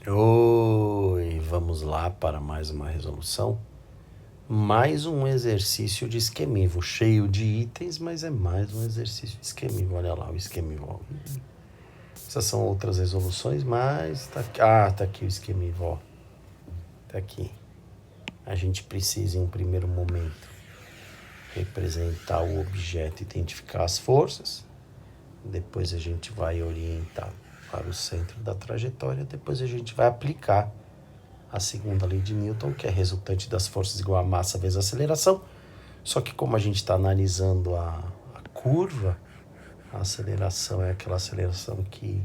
Oi, vamos lá para mais uma resolução. Mais um exercício de esquemivo, cheio de itens, mas é mais um exercício de esquemivo. Olha lá o esquemivo. Essas são outras resoluções, mas tá aqui. Tá aqui o esquemivo, ó. Tá aqui. A gente precisa, em um primeiro momento, representar o objeto, identificar as forças. Depois a gente vai orientar para o centro da trajetória. Depois a gente vai aplicar a segunda lei de Newton, que é resultante das forças igual a massa vezes a aceleração. Só que como a gente está analisando a curva, a aceleração é aquela aceleração que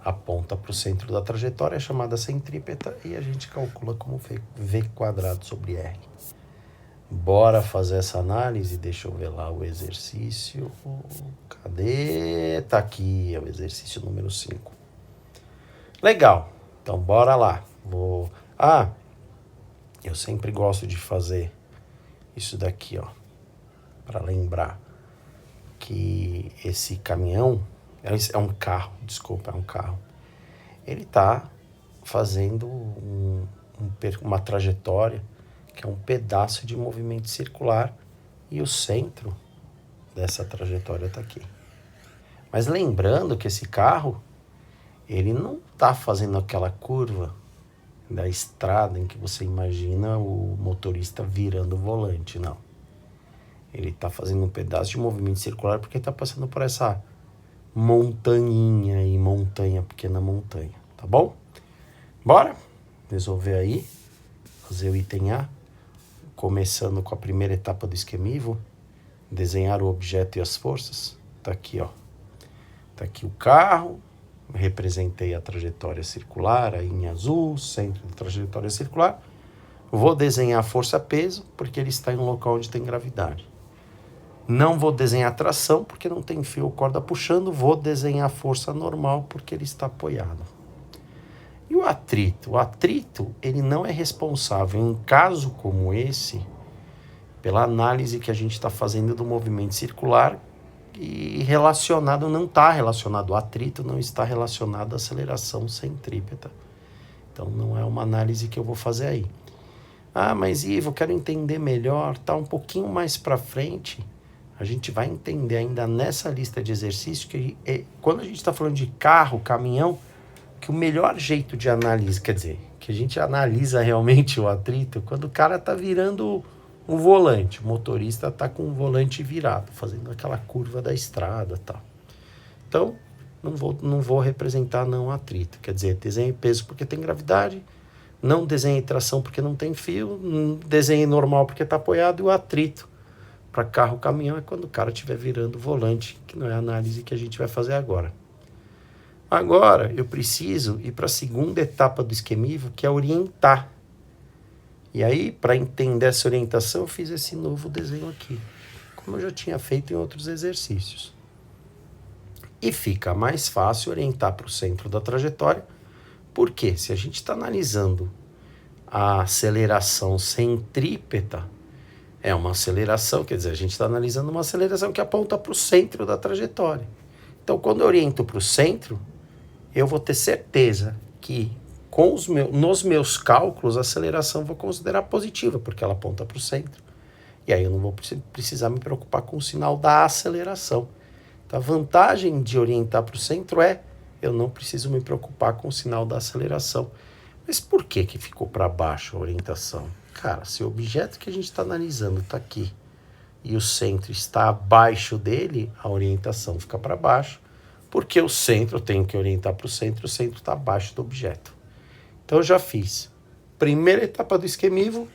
aponta para o centro da trajetória, é chamada centrípeta, e a gente calcula como V quadrado sobre R. Bora fazer essa análise? Deixa eu ver lá o exercício. Cadê? Tá aqui, é o exercício número 5. Legal, então bora lá. Eu sempre gosto de fazer isso daqui, ó, para lembrar que esse caminhão é um carro, ele tá fazendo uma trajetória que é um pedaço de movimento circular e o centro dessa trajetória tá aqui. Mas lembrando que esse carro, ele não tá fazendo aquela curva da estrada em que você imagina o motorista virando o volante, não. Ele está fazendo um pedaço de movimento circular porque está passando por essa montanha e pequena montanha, tá bom? Bora resolver aí, fazer o item A, começando com a primeira etapa do esquemivo, desenhar o objeto e as forças. Tá aqui, ó. Tá aqui o carro, representei a trajetória circular, aí em azul, centro da trajetória circular. Vou desenhar a força-peso, porque ele está em um local onde tem gravidade. Não vou desenhar tração, porque não tem fio ou corda puxando. Vou desenhar a força normal, porque ele está apoiado. E o atrito? O atrito, ele não é responsável, em um caso como esse, pela análise que a gente está fazendo do movimento circular, e não está relacionado, o atrito não está relacionado à aceleração centrípeta. Então não é uma análise que eu vou fazer aí. Mas Ivo, eu quero entender melhor, tá um pouquinho mais para frente, a gente vai entender ainda nessa lista de exercícios que quando a gente está falando de carro, caminhão, que o melhor jeito de análise, quer dizer, que a gente analisa realmente o atrito quando o cara tá virando o volante, o motorista tá com o volante virado, fazendo aquela curva da estrada e tal. Então, não vou representar não atrito, quer dizer, desenhe peso porque tem gravidade, não desenhe tração porque não tem fio, desenhe normal porque está apoiado, e o atrito para carro, caminhão é quando o cara estiver virando o volante, que não é a análise que a gente vai fazer agora. Agora, eu preciso ir para a segunda etapa do esquemivo, que é orientar. E aí, para entender essa orientação, eu fiz esse novo desenho aqui, como eu já tinha feito em outros exercícios. E fica mais fácil orientar para o centro da trajetória, porque se a gente está analisando a aceleração centrípeta, é uma aceleração, quer dizer, a gente está analisando uma aceleração que aponta para o centro da trajetória. Então, quando eu oriento para o centro, eu vou ter certeza que nos meus cálculos a aceleração eu vou considerar positiva, porque ela aponta para o centro. E aí eu não vou precisar me preocupar com o sinal da aceleração. Então, a vantagem de orientar para o centro é eu não preciso me preocupar com o sinal da aceleração. Mas por que ficou para baixo a orientação? Cara, se o objeto que a gente está analisando está aqui e o centro está abaixo dele, a orientação fica para baixo, porque o centro, eu tenho que orientar para o centro está abaixo do objeto. Então eu já fiz. Primeira etapa do esquemivo,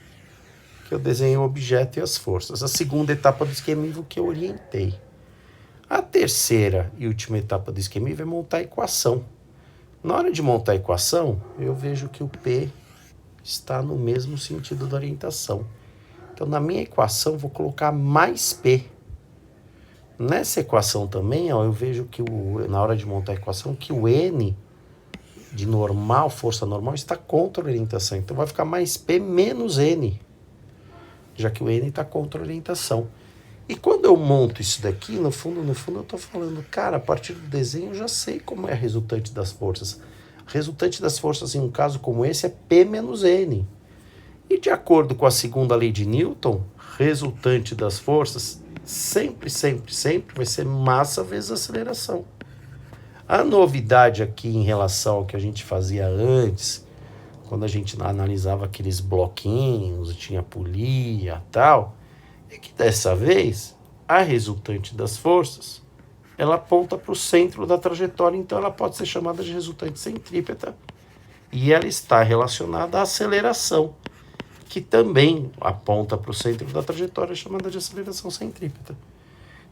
que eu desenhei o objeto e as forças. A segunda etapa do esquemivo, que eu orientei. A terceira e última etapa do esquemivo é montar a equação. Na hora de montar a equação, eu vejo que o P está no mesmo sentido da orientação. Então, na minha equação, vou colocar mais P. Nessa equação também, ó, eu vejo que na hora de montar a equação, que o N de normal, força normal, está contra a orientação. Então, vai ficar mais P menos N, já que o N está contra a orientação. E quando eu monto isso daqui, no fundo eu estou falando, cara, a partir do desenho eu já sei como é a resultante das forças. Resultante das forças em um caso como esse é P menos N. E de acordo com a segunda lei de Newton, resultante das forças sempre vai ser massa vezes aceleração. A novidade aqui em relação ao que a gente fazia antes, quando a gente analisava aqueles bloquinhos, tinha polia e tal, é que dessa vez a resultante das forças ela aponta para o centro da trajetória, então ela pode ser chamada de resultante centrípeta e ela está relacionada à aceleração, que também aponta para o centro da trajetória, chamada de aceleração centrípeta.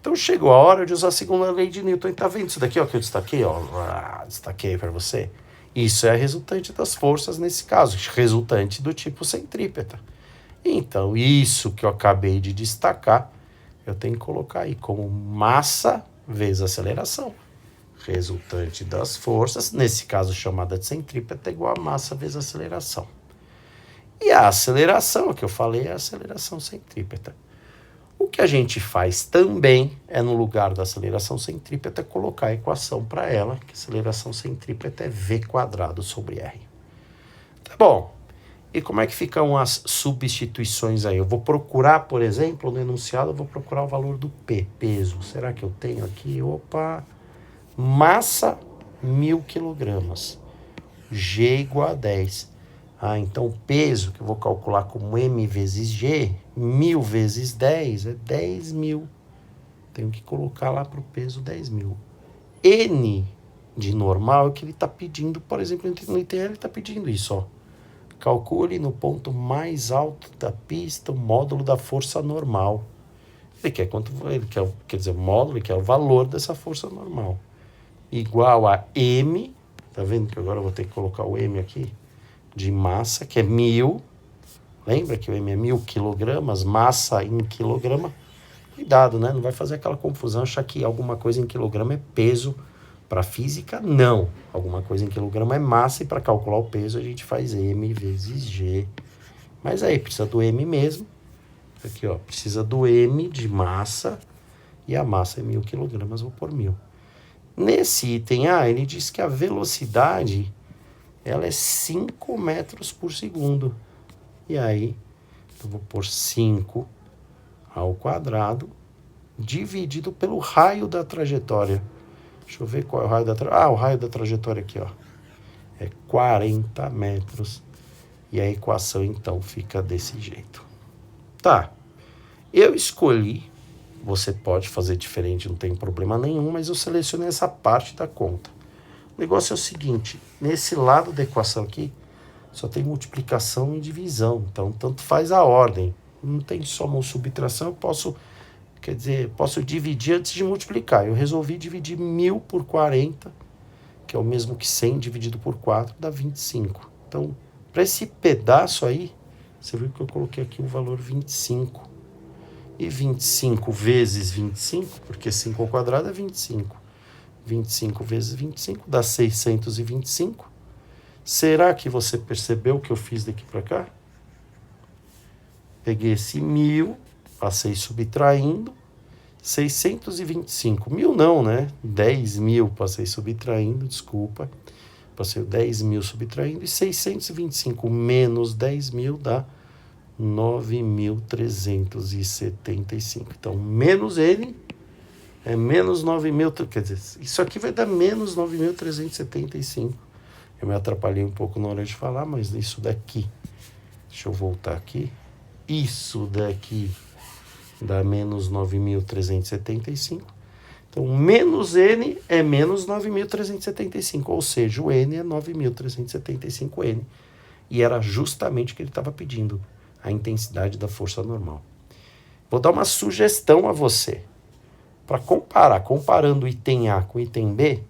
Então chegou a hora de usar a segunda lei de Newton. Está vendo isso daqui ó, que eu destaquei? Ó, destaquei para você. Isso é a resultante das forças nesse caso, resultante do tipo centrípeta. Então, isso que eu acabei de destacar, eu tenho que colocar aí como massa vezes aceleração. Resultante das forças, nesse caso chamada de centrípeta, é igual a massa vezes aceleração. E a aceleração, que eu falei, é a aceleração centrípeta. O que a gente faz também é, no lugar da aceleração centrípeta, colocar a equação para ela, que a aceleração centrípeta é v² sobre r. Tá bom. E como é que ficam as substituições aí? Eu vou procurar, por exemplo, no enunciado, eu vou procurar o valor do P, peso. Será que eu tenho aqui? Opa! Massa, 1.000 quilogramas. G igual a 10. Então o peso, que eu vou calcular como M vezes G, 1.000 vezes 10 é 10.000. Tenho que colocar lá para o peso 10.000. N de normal é o que ele está pedindo, por exemplo, no ITL ele está pedindo isso, ó. Calcule no ponto mais alto da pista o módulo da força normal. Ele quer quanto, ele quer, quer dizer, o módulo, ele quer o valor dessa força normal. Igual a M, tá vendo que agora eu vou ter que colocar o M aqui, de massa, que é 1.000. Lembra que o M é 1.000 quilogramas, massa em quilograma. Cuidado, né? Não vai fazer aquela confusão, achar que alguma coisa em quilograma é peso. Para física, não. Alguma coisa em quilograma é massa e para calcular o peso a gente faz M vezes G. Mas aí precisa do M mesmo. Aqui, ó, precisa do M de massa e a massa é 1.000 quilogramas, vou por 1.000. Nesse item A, ele diz que a velocidade ela é 5 metros por segundo. E aí, eu vou pôr 5 ao quadrado dividido pelo raio da trajetória. Deixa eu ver qual é o raio da trajetória. O raio da trajetória aqui, ó. É 40 metros. E a equação, então, fica desse jeito. Tá. Eu escolhi, você pode fazer diferente, não tem problema nenhum, mas eu selecionei essa parte da conta. O negócio é o seguinte, nesse lado da equação aqui, só tem multiplicação e divisão. Então, tanto faz a ordem. Não tem soma ou subtração, eu posso... Quer dizer, posso dividir antes de multiplicar. Eu resolvi dividir 1.000 por 40, que é o mesmo que 100 dividido por 4, dá 25. Então, para esse pedaço aí, você viu que eu coloquei aqui o valor 25. E 25 vezes 25, porque 5 ao quadrado é 25. 25 vezes 25 dá 625. Será que você percebeu o que eu fiz daqui para cá? Peguei esse 1.000... Passei subtraindo 625. 1.000 não, né? 10.000 passei subtraindo, desculpa. Passei 10.000 subtraindo. E 625 menos 10.000 dá 9.375. Então, menos N é menos 9.000. Quer dizer, isso aqui vai dar menos 9.375. Eu me atrapalhei um pouco na hora de falar, mas isso daqui... Deixa eu voltar aqui. Isso daqui... dá menos 9.375. Então, menos N é menos 9.375, ou seja, o N é 9.375N. E era justamente o que ele estava pedindo, a intensidade da força normal. Vou dar uma sugestão a você. Para comparar, comparando o item A com o item B,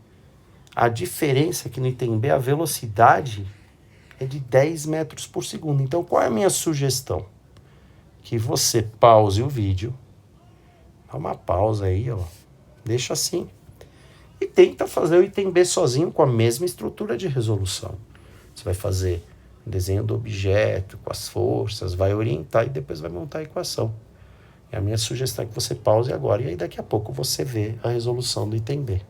a diferença é que no item B a velocidade é de 10 metros por segundo. Então, qual é a minha sugestão? Que você pause o vídeo, dá uma pausa aí, ó, deixa assim, e tenta fazer o item B sozinho com a mesma estrutura de resolução. Você vai fazer o desenho do objeto, com as forças, vai orientar e depois vai montar a equação. E a minha sugestão é que você pause agora, e aí daqui a pouco você vê a resolução do item B.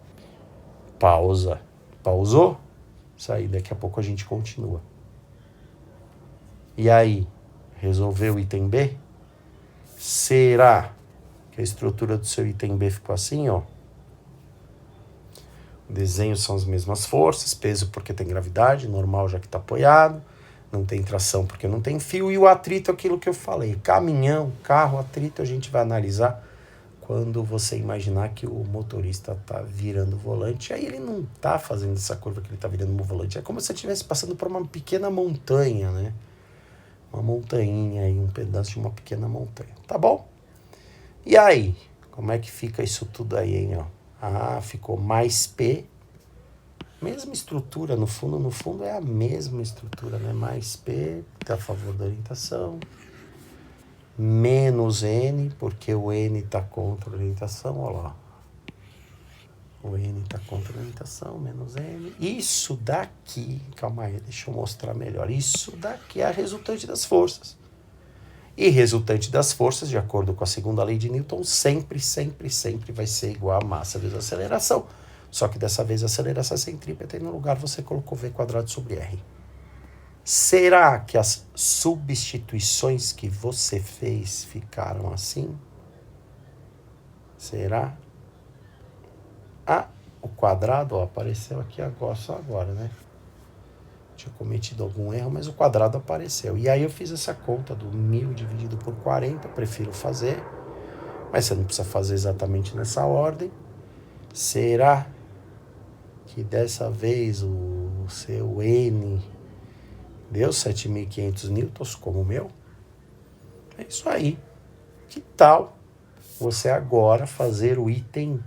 Pausa. Pausou? Isso aí, daqui a pouco a gente continua. E aí, resolveu o item B? Será que a estrutura do seu item B ficou assim, ó? O desenho são as mesmas forças, peso porque tem gravidade, normal já que está apoiado, não tem tração porque não tem fio, e o atrito é aquilo que eu falei. Caminhão, carro, atrito a gente vai analisar quando você imaginar que o motorista está virando o volante. Aí ele não está fazendo essa curva que ele está virando o volante. É como se você estivesse passando por uma pequena montanha, né? Uma montanha aí, um pedaço de uma pequena montanha. Tá bom? E aí? Como é que fica isso tudo aí, hein? Ó? Ah, ficou mais P. Mesma estrutura, no fundo é a mesma estrutura, né? Mais P, tá a favor da orientação. Menos N, porque o N está contra a orientação, olha lá. O N está contra a orientação, menos N. Isso daqui, calma aí, deixa eu mostrar melhor. Isso daqui é a resultante das forças. E resultante das forças, de acordo com a segunda lei de Newton, sempre vai ser igual a massa vezes a aceleração. Só que dessa vez a aceleração é centrípeta e no lugar você colocou V² sobre R. Será que as substituições que você fez ficaram assim? Será? Ah, o quadrado, ó, apareceu aqui agora, só agora, né? Tinha cometido algum erro, mas o quadrado apareceu. E aí eu fiz essa conta do 1000 dividido por 40, prefiro fazer, mas você não precisa fazer exatamente nessa ordem. Será que dessa vez o seu N deu 7.500 newtons como o meu? É isso aí. Que tal você agora fazer o item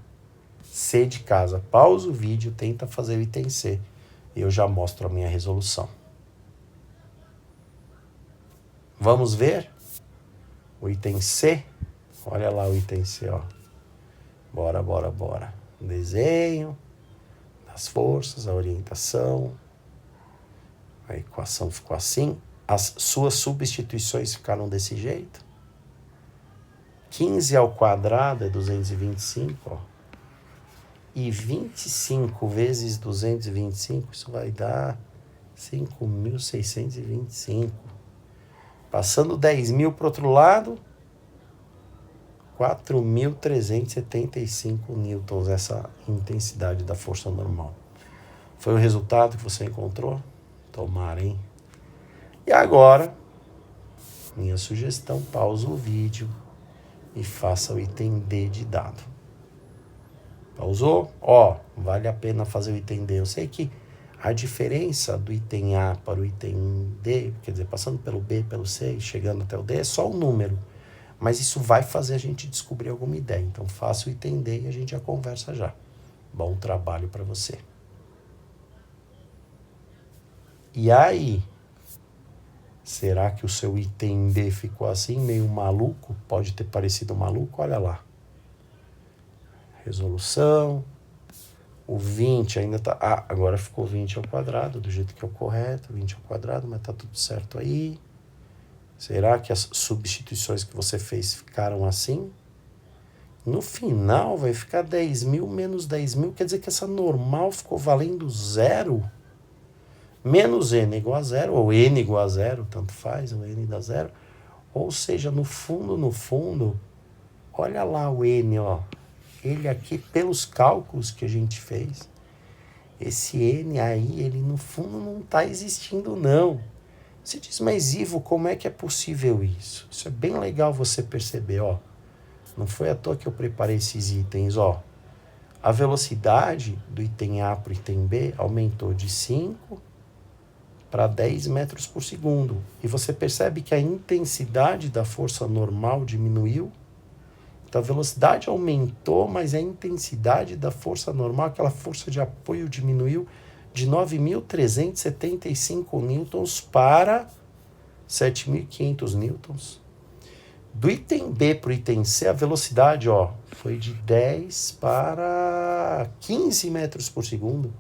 C de casa? Pausa o vídeo, tenta fazer o item C. E eu já mostro a minha resolução. Vamos ver o item C? Olha lá o item C, ó. Bora. Desenho das forças, a orientação. A equação ficou assim. As suas substituições ficaram desse jeito. 15 ao quadrado é 225, ó. E 25 vezes 225, isso vai dar 5.625. Passando 10.000 para o outro lado, 4.375 newtons, essa intensidade da força normal. Foi o resultado que você encontrou? Tomara, hein? E agora, minha sugestão, pausa o vídeo e faça o item D de dado. Pausou? Ó, vale a pena fazer o item D. Eu sei que a diferença do item A para o item D, quer dizer, passando pelo B, pelo C e chegando até o D, é só o número. Mas isso vai fazer a gente descobrir alguma ideia. Então faça o item D e a gente já conversa já. Bom trabalho para você. E aí? Será que o seu item D ficou assim, meio maluco? Pode ter parecido maluco? Olha lá. Resolução. O 20 ainda tá... Ah, agora ficou 20 ao quadrado, do jeito que é o correto. 20 ao quadrado, mas tá tudo certo aí. Será que as substituições que você fez ficaram assim? No final vai ficar 10.000 menos 10.000. Quer dizer que essa normal ficou valendo zero? Menos N igual a zero, ou N igual a zero, tanto faz, o N dá zero. Ou seja, no fundo, olha lá o N, ó. Ele aqui, pelos cálculos que a gente fez, esse N aí, ele no fundo não está existindo, não. Você diz, mas Ivo, como é que é possível isso? Isso é bem legal você perceber, ó. Não foi à toa que eu preparei esses itens, ó. A velocidade do item A para o item B aumentou de 5 para 10 metros por segundo. E você percebe que a intensidade da força normal diminuiu. Então a velocidade aumentou, mas a intensidade da força normal, aquela força de apoio, diminuiu de 9.375 newtons para 7.500 newtons. Do item B para o item C, a velocidade, ó, foi de 10 para 15 metros por segundo.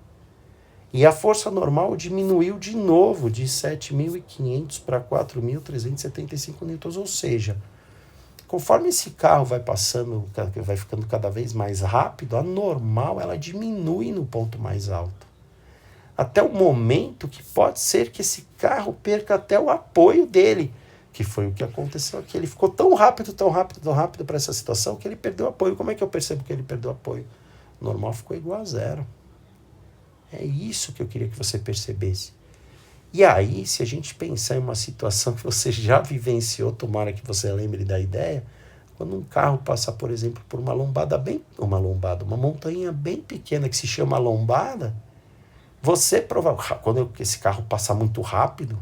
E a força normal diminuiu de novo, de 7.500 para 4.375 newtons. Ou seja, conforme esse carro vai passando, vai ficando cada vez mais rápido, a normal ela diminui no ponto mais alto. até o momento que pode ser que esse carro perca até o apoio dele, que foi o que aconteceu aqui. Ele ficou tão rápido para essa situação que ele perdeu o apoio. Como é que eu percebo que ele perdeu o apoio? O normal ficou igual a zero. É isso que eu queria que você percebesse. E aí, se a gente pensar em uma situação que você já vivenciou, tomara que você lembre da ideia, quando um carro passa, por exemplo, por uma montanha bem pequena que se chama lombada, você provavelmente, quando esse carro passa muito rápido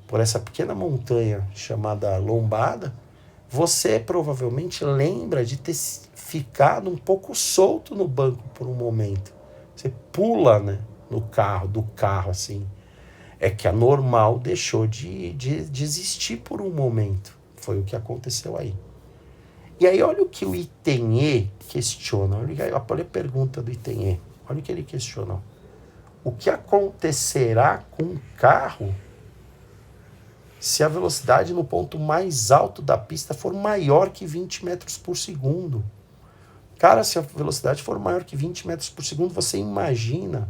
por essa pequena montanha chamada lombada, você provavelmente lembra de ter ficado um pouco solto no banco por um momento. Você pula, né, do carro assim. É que a normal deixou de existir por um momento. Foi o que aconteceu aí. E aí olha o que o item E questiona. Olha a pergunta do item E. Olha o que ele questionou. O que acontecerá com o carro se a velocidade no ponto mais alto da pista for maior que 20 metros por segundo? Cara, se a velocidade for maior que 20 metros por segundo, você imagina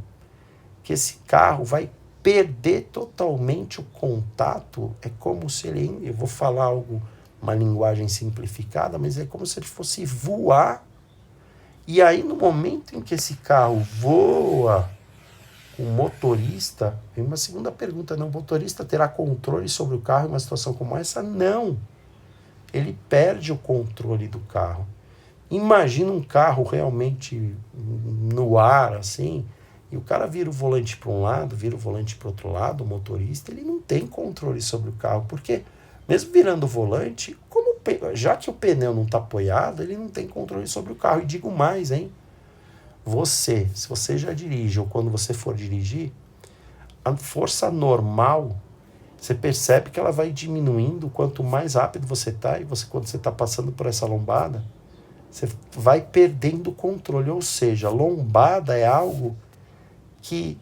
que esse carro vai perder totalmente o contato. É como se ele, eu vou falar uma linguagem simplificada, mas é como se ele fosse voar. E aí, no momento em que esse carro voa, o motorista, vem uma segunda pergunta, não, o motorista terá controle sobre o carro em uma situação como essa? Não. Ele perde o controle do carro. Imagina um carro realmente no ar, assim, e o cara vira o volante para um lado, vira o volante para o outro lado, o motorista, ele não tem controle sobre o carro, porque mesmo virando o volante, já que o pneu não está apoiado, ele não tem controle sobre o carro. E digo mais, hein? Se você já dirige ou quando você for dirigir, a força normal, você percebe que ela vai diminuindo quanto mais rápido você está, e quando você está passando por essa lombada, você vai perdendo o controle. Ou seja, lombada é algo que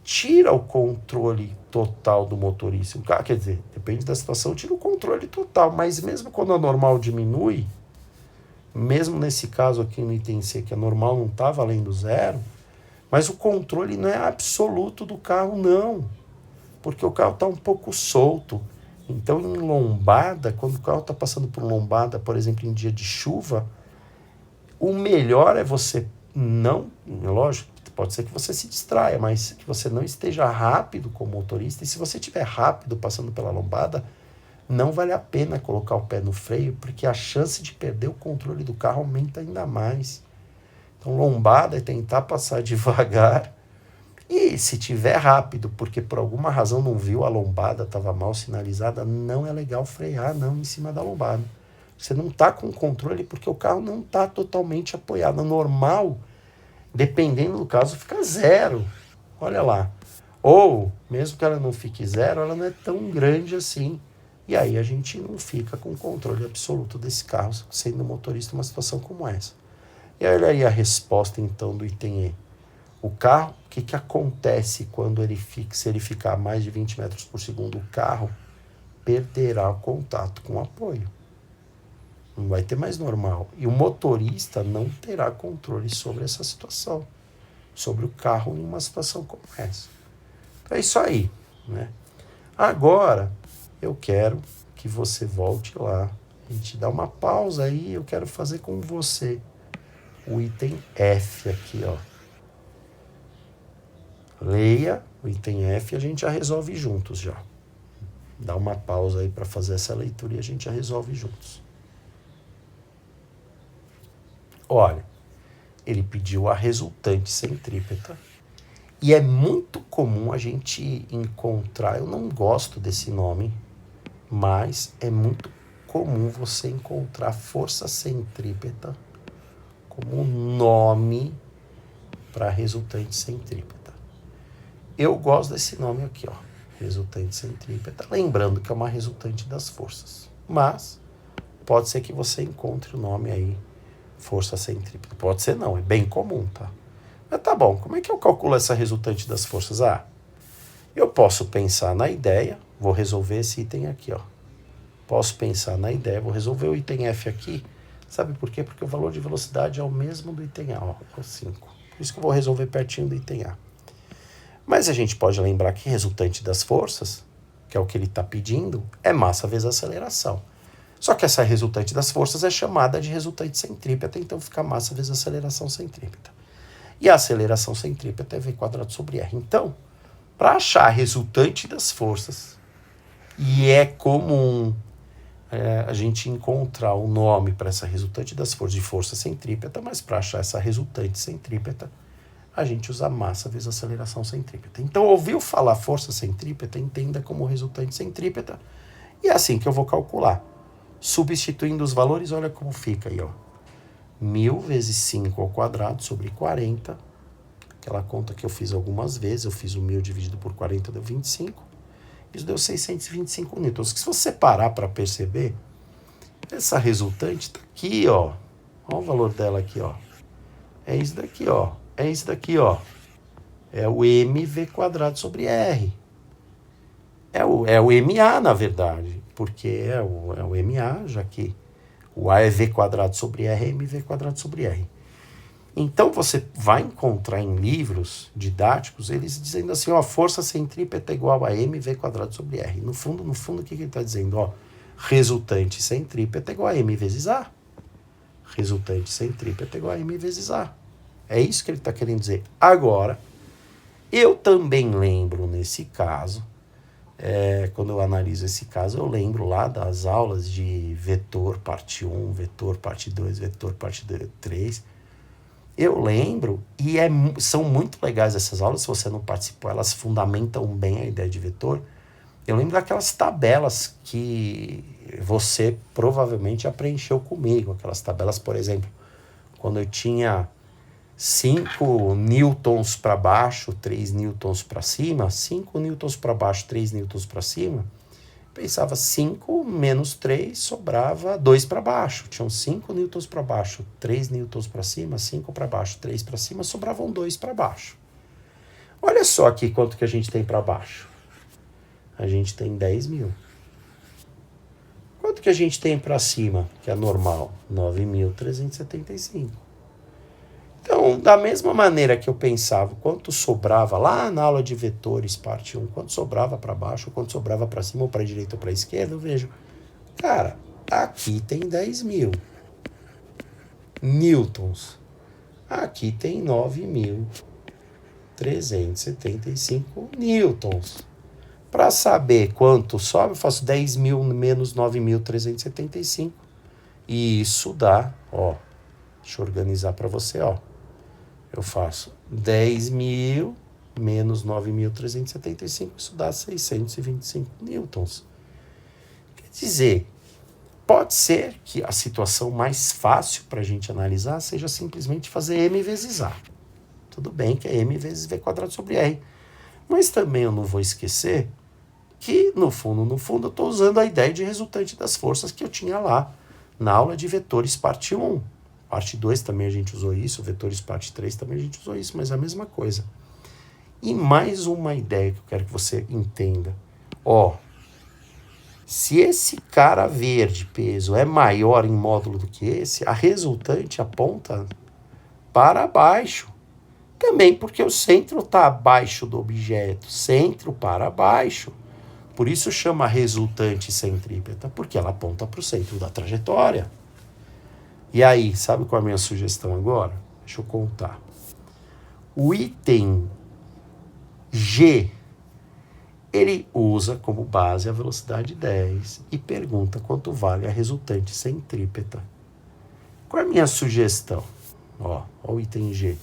tira o controle total do motorista. Quer dizer, depende da situação, tira o controle total, mas mesmo quando a normal diminui, mesmo nesse caso aqui no item C, que a normal não está valendo zero, mas o controle não é absoluto do carro, não, porque o carro está um pouco solto. Então, em lombada, quando o carro está passando por lombada, por exemplo, em dia de chuva, o melhor é você não, lógico, pode ser que você se distraia, mas que você não esteja rápido como motorista. E se você estiver rápido passando pela lombada, não vale a pena colocar o pé no freio, porque a chance de perder o controle do carro aumenta ainda mais. Então, lombada é tentar passar devagar. E se tiver rápido, porque por alguma razão não viu a lombada, estava mal sinalizada, não é legal frear não em cima da lombada. Você não está com controle porque o carro não está totalmente apoiado. Normal, dependendo do caso, fica zero. Olha lá. Ou, mesmo que ela não fique zero, ela não é tão grande assim. E aí a gente não fica com controle absoluto desse carro, sendo motorista numa situação como essa. E olha aí a resposta, então, do item E. O carro, o que acontece quando se ele ficar a mais de 20 metros por segundo? O carro perderá o contato com o apoio. Não vai ter mais normal. E o motorista não terá controle sobre essa situação, sobre o carro em uma situação como essa. Então é isso aí, né? Agora, eu quero que você volte lá. A gente dá uma pausa aí, eu quero fazer com você o item F aqui, ó. Leia o item F e a gente já resolve juntos já. Dá uma pausa aí para fazer essa leitura e a gente já resolve juntos. Olha, ele pediu a resultante centrípeta e é muito comum a gente encontrar, eu não gosto desse nome, mas é muito comum você encontrar força centrípeta como nome para resultante centrípeta. Eu gosto desse nome aqui, ó, resultante centrípeta, lembrando que é uma resultante das forças, mas pode ser que você encontre o nome aí, força centrípeta. Pode ser não, é bem comum, tá? Mas tá bom, como é que eu calculo essa resultante das forças? Eu posso pensar na ideia, vou resolver esse item aqui, ó. Posso pensar na ideia, vou resolver o item F aqui. Sabe por quê? Porque o valor de velocidade é o mesmo do item A, ó, é o 5. Por isso que eu vou resolver pertinho do item A. Mas a gente pode lembrar que resultante das forças, que é o que ele está pedindo, é massa vezes aceleração. Só que essa resultante das forças é chamada de resultante centrípeta, então fica massa vezes aceleração centrípeta. E a aceleração centrípeta é v² sobre r. Então, para achar a resultante das forças, e é comum a gente encontrar o nome para essa resultante das forças de força centrípeta, mas para achar essa resultante centrípeta, a gente usa massa vezes aceleração centrípeta. Então, ouviu falar força centrípeta, entenda como resultante centrípeta, e é assim que eu vou calcular. Substituindo os valores, olha como fica aí, ó. 1000 vezes 5² sobre 40, aquela conta que eu fiz algumas vezes, eu fiz o 1000 dividido por 40 deu 25, isso deu 625 newtons. Se você parar para perceber, essa resultante está aqui, ó. Olha o valor dela aqui, ó. É isso daqui, ó. É isso daqui, ó. É o mv² sobre r. É o MA, na verdade, porque é o MA, já que o A é v² sobre r, é mv² sobre r. Então, você vai encontrar em livros didáticos, eles dizendo assim, ó, força centrípeta é igual a mv² sobre r. No fundo, o que ele está dizendo? Ó, resultante centrípeta é igual a m vezes a. Resultante centrípeta é igual a m vezes a. É isso que ele está querendo dizer. Agora, eu também lembro nesse caso, quando eu analiso esse caso, eu lembro lá das aulas de vetor parte 1, vetor parte 2, vetor parte 3. Eu lembro, e são muito legais essas aulas, se você não participou, elas fundamentam bem a ideia de vetor. Eu lembro daquelas tabelas que você provavelmente já preencheu comigo, aquelas tabelas, por exemplo, quando eu tinha 5 newtons para baixo, 3 newtons para cima, 5 newtons para baixo, 3 newtons para cima, pensava 5 menos 3, sobrava 2 para baixo. Tinham 5 newtons para baixo, 3 newtons para cima, 5 para baixo, 3 para cima, sobravam 2 para baixo. Olha só aqui quanto que a gente tem para baixo. A gente tem 10.000. Quanto que a gente tem para cima, que é normal? 9.375. Então, da mesma maneira que eu pensava quanto sobrava lá na aula de vetores, parte 1, quanto sobrava para baixo, quanto sobrava para cima, ou para a direita ou para a esquerda, eu vejo, cara, aqui tem 10.000 newtons, aqui tem 9.375 newtons. Para saber quanto sobe, eu faço 10.000 menos 9.375, e isso dá, ó, deixa eu organizar para você, ó. Eu faço 10.000 menos 9.375, isso dá 625 newtons. Quer dizer, pode ser que a situação mais fácil para a gente analisar seja simplesmente fazer m vezes a. Tudo bem que é m vezes v² sobre r. Mas também eu não vou esquecer que, no fundo, eu estou usando a ideia de resultante das forças que eu tinha lá na aula de vetores parte 1. Parte 2 também a gente usou isso, vetores parte 3 também a gente usou isso, mas é a mesma coisa. E mais uma ideia que eu quero que você entenda. Ó, se esse cara verde peso é maior em módulo do que esse, a resultante aponta para baixo. Também porque o centro está abaixo do objeto, centro para baixo. Por isso chama resultante centrípeta, porque ela aponta para o centro da trajetória. E aí, sabe qual é a minha sugestão agora? Deixa eu contar. O item G, ele usa como base a velocidade 10 e pergunta quanto vale a resultante centrípeta. Qual é a minha sugestão? Ó o item G.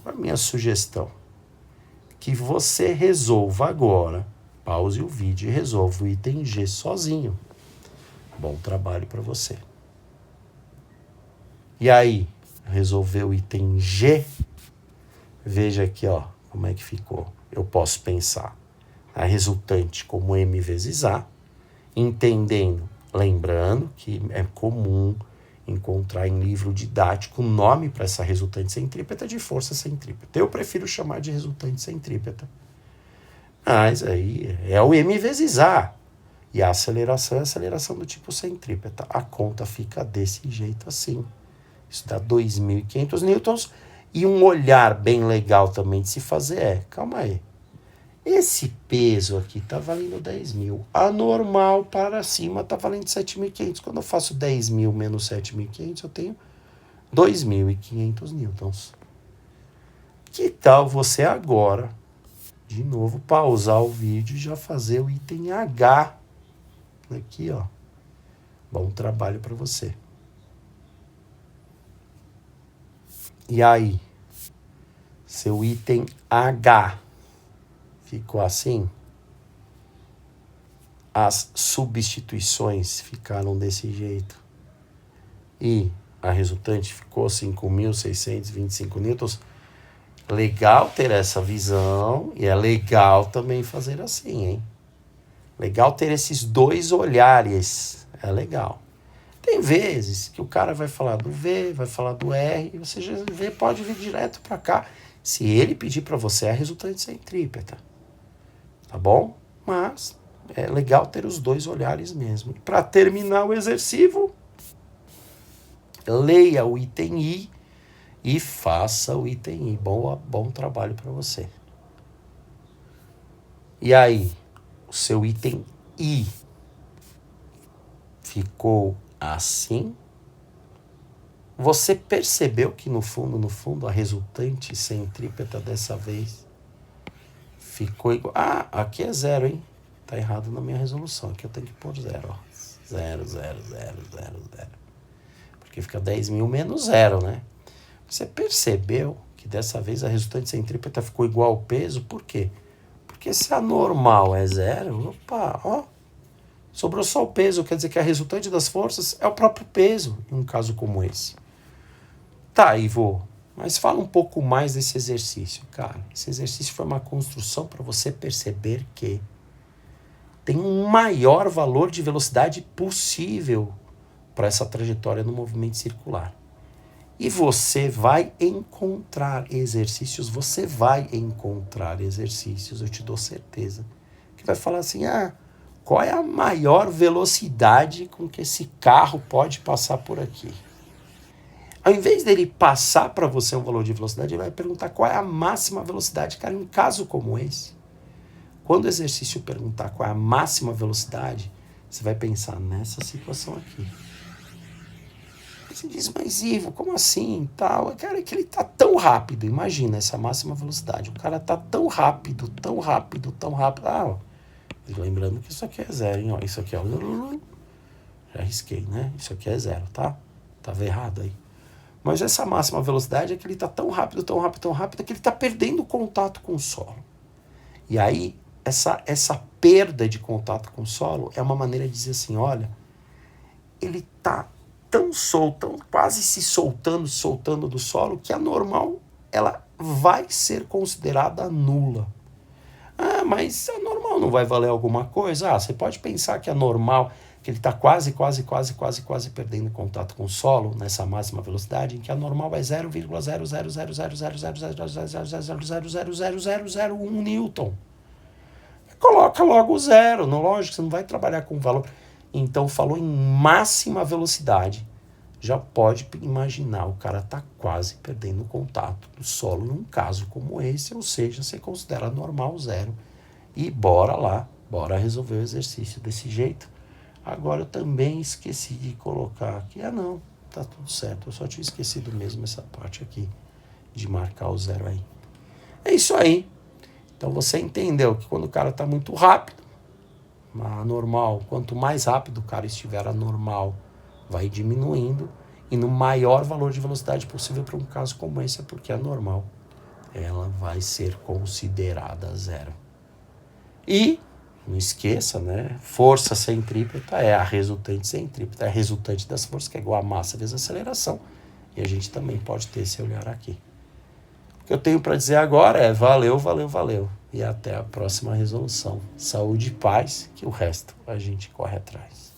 Qual é a minha sugestão? Que você resolva agora, pause o vídeo e resolva o item G sozinho. Bom trabalho para você. E aí, resolveu o item G? Veja aqui, ó, como é que ficou. Eu posso pensar a resultante como m vezes a, entendendo, lembrando que é comum encontrar em livro didático o nome para essa resultante centrípeta de força centrípeta. Eu prefiro chamar de resultante centrípeta. Mas aí é o m vezes a. E a aceleração é a aceleração do tipo centrípeta. A conta fica desse jeito assim. Isso dá 2.500 newtons. E um olhar bem legal também de se fazer é, calma aí, esse peso aqui está valendo 10 mil. A normal para cima está valendo 7.500. Quando eu faço 10 mil menos 7.500, eu tenho 2.500 newtons. Que tal você agora, de novo, pausar o vídeo e já fazer o item H? Aqui, ó. Bom trabalho para você. E aí? Seu item H ficou assim? As substituições ficaram desse jeito. E a resultante ficou 5.625 newtons. Legal ter essa visão e é legal também fazer assim, hein? Legal ter esses dois olhares. É legal. Tem vezes que o cara vai falar do V, vai falar do R, e você já vê, pode vir direto para cá. Se ele pedir para você, é a resultante centrípeta. Tá bom? Mas é legal ter os dois olhares mesmo. Para terminar o exercício, leia o item I e faça o item I. Bom trabalho para você. E aí, o seu item I ficou assim? Você percebeu que no fundo, a resultante centrípeta dessa vez ficou igual. Ah, aqui é 0, hein? Tá errado na minha resolução. Aqui eu tenho que pôr 0, ó. 0, 0, 0, 0, 0. Porque fica 10 mil menos 0, né? Você percebeu que dessa vez a resultante centrípeta ficou igual ao peso? Por quê? Porque se a normal é 0, opa, ó. Sobrou só o peso, quer dizer que a resultante das forças é o próprio peso, em um caso como esse. Tá, Ivo, mas fala um pouco mais desse exercício. Cara, esse exercício foi uma construção para você perceber que tem um maior valor de velocidade possível para essa trajetória no movimento circular. E você vai encontrar exercícios, eu te dou certeza, que vai falar assim, qual é a maior velocidade com que esse carro pode passar por aqui? Ao invés dele passar para você um valor de velocidade, ele vai perguntar qual é a máxima velocidade. Cara, em um caso como esse, quando o exercício perguntar qual é a máxima velocidade, você vai pensar nessa situação aqui. Você diz, mas Ivo, como assim? Tal? Cara, é que ele tá tão rápido. Imagina essa máxima velocidade. O cara tá tão rápido, tão rápido, tão rápido. Ó, lembrando que isso aqui é 0, hein? Ó, isso aqui é já risquei, né? Isso aqui é 0, tá? Tava errado aí. Mas essa máxima velocidade é que ele tá tão rápido, tão rápido, tão rápido, que ele tá perdendo contato com o solo. E aí, essa perda de contato com o solo é uma maneira de dizer assim, olha, ele tá tão solto, quase se soltando do solo, que a normal, ela vai ser considerada nula. Ah, mas a normal não vai valer alguma coisa? Ah, você pode pensar que a normal, que ele está quase perdendo contato com o solo, nessa máxima velocidade, em que a normal é 0,00000000000000001 newton. Coloca logo o 0, não, lógico, você não vai trabalhar com valor. Então, falou em máxima velocidade, já pode imaginar, o cara está quase perdendo o contato do solo num caso como esse, ou seja, você considera normal 0. E bora lá, bora resolver o exercício desse jeito. Agora eu também esqueci de colocar aqui, não, tá tudo certo, eu só tinha esquecido mesmo essa parte aqui, de marcar o 0 aí. É isso aí. Então você entendeu que quando o cara está muito rápido, a normal, quanto mais rápido o cara estiver, a normal vai diminuindo, e no maior valor de velocidade possível para um caso como esse, é porque a normal ela vai ser considerada 0. E, não esqueça, né? Força centrípeta é a resultante centrípeta, é a resultante das forças, que é igual a massa vezes a aceleração. E a gente também pode ter esse olhar aqui. O que eu tenho para dizer agora é valeu, valeu, valeu. E até a próxima resolução. Saúde e paz, que o resto a gente corre atrás.